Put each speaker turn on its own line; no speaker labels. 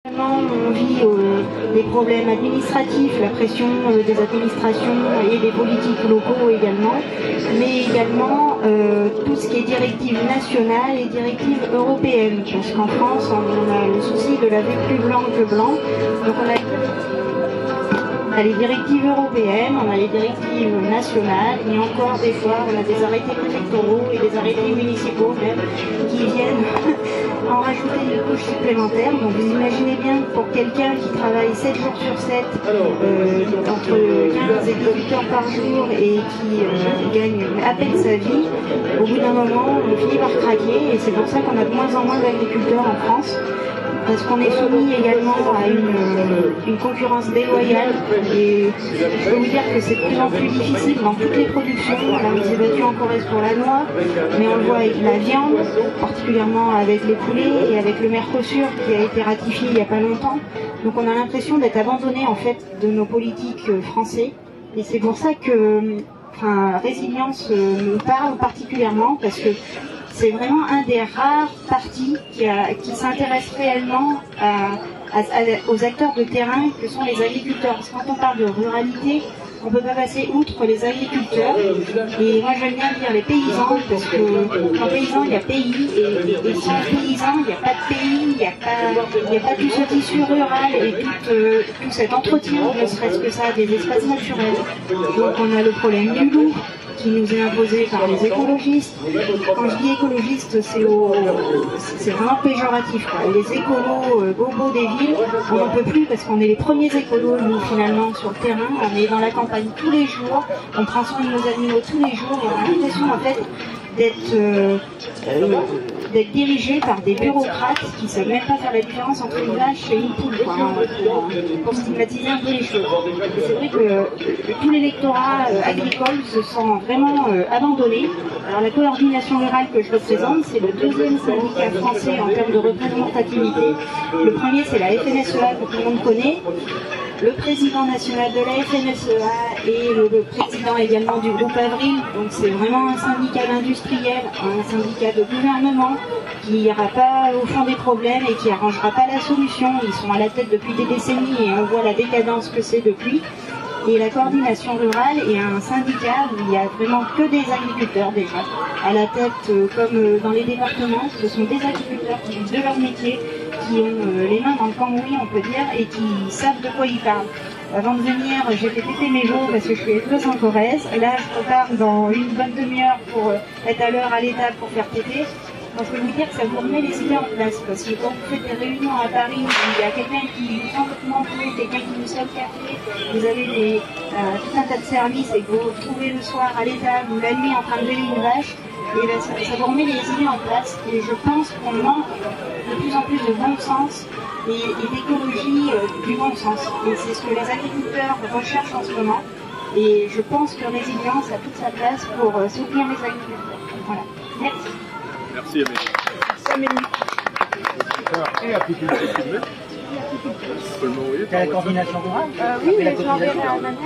On vit des problèmes administratifs, la pression des administrations et des politiques locaux également, mais également tout ce qui est directive nationale et directive européenne, parce qu'en France on a le souci de laver plus blanc que blanc, donc on a les directives européennes, on a les directives nationales, et encore des fois on a des arrêtés préfectoraux et des arrêtés municipaux même qui viennent en rajouter une couche supplémentaire. Donc vous imaginez bien que pour quelqu'un qui travaille 7 jours sur 7, entre 15 et 18 heures par jour et qui gagne à peine sa vie, au bout d'un moment on finit par craquer, et c'est pour ça qu'on a de moins en moins d'agriculteurs en France. Parce qu'on est soumis également à une concurrence déloyale, et je peux vous dire que c'est de plus en plus difficile dans toutes les productions. Là on s'est battu en Corrèze pour la noix, mais on le voit avec la viande, particulièrement avec les poulets et avec le Mercosur qui a été ratifié il n'y a pas longtemps. Donc on a l'impression d'être abandonné en fait de nos politiques français, et c'est pour ça que Résilience me parle particulièrement, parce que c'est vraiment un des rares partis qui s'intéresse réellement aux acteurs de terrain que sont les agriculteurs. Parce que quand on parle de ruralité, on ne peut pas passer outre les agriculteurs. Et moi j'aime bien dire les paysans, parce que sans paysans il y a pays, et sans paysans il n'y a pas de pays, il n'y a pas tout ce tissu rural et tout cet entretien, ne serait-ce que ça, des espaces naturels. Donc on a le problème du loup, qui nous est imposé par les écologistes. Quand je dis écologiste, c'est vraiment péjoratif, quoi. Les écolos bobos des villes, on n'en peut plus, parce qu'on est les premiers écolos, nous, finalement, sur le terrain. On est dans la campagne tous les jours, on prend soin de nos animaux tous les jours, et on a l'impression, en fait, d'être dirigé par des bureaucrates qui ne savent même pas faire la différence entre une vache et une poule, quoi, pour stigmatiser un peu les choses. Et c'est vrai que tout l'électorat agricole se sent vraiment abandonné. Alors la coordination rurale que je représente, c'est le deuxième syndicat français en termes de représentativité. Le premier, c'est la FNSEA, que tout le monde connaît. Le président national de la FNSEA et le président également du groupe Avril. Donc c'est vraiment un syndicat industriel, un syndicat de gouvernement qui n'ira pas au fond des problèmes et qui n'arrangera pas la solution. Ils sont à la tête depuis des décennies et on voit la décadence que c'est depuis. Et la coordination rurale est un syndicat où il n'y a vraiment que des agriculteurs déjà. À la tête, comme dans les départements, ce sont des agriculteurs qui vivent de leur métier, qui ont les mains dans le cambouis, on peut dire, et qui savent de quoi ils parlent. Avant de venir, j'ai fait péter mes jours parce que je suis éleveuse en Corrèze. Là, je repars dans une bonne demi-heure pour être à l'heure à l'étape pour faire péter. Donc, je peux vous dire que ça vous remet les idées en place, parce que quand vous faites des réunions à Paris, il y a quelqu'un qui prend votre manteau, quelqu'un qui vous sert le café, vous avez tout un tas de services, et que vous vous retrouvez le soir à l'étable ou la nuit en train de lever une vache, et ben, ça vous remet les idées en place. Et je pense qu'on manque de plus en plus de bon sens et d'écologie du bon sens. Et c'est ce que les agriculteurs recherchent en ce moment. Et je pense que Résilience a toute sa place pour soutenir les agriculteurs. Voilà. Merci.
Merci Amélie. Et apiculteur. Tu peux le m'envoyer?
La coordination rurale?
Oui, mais je l'enverrai à ma mère.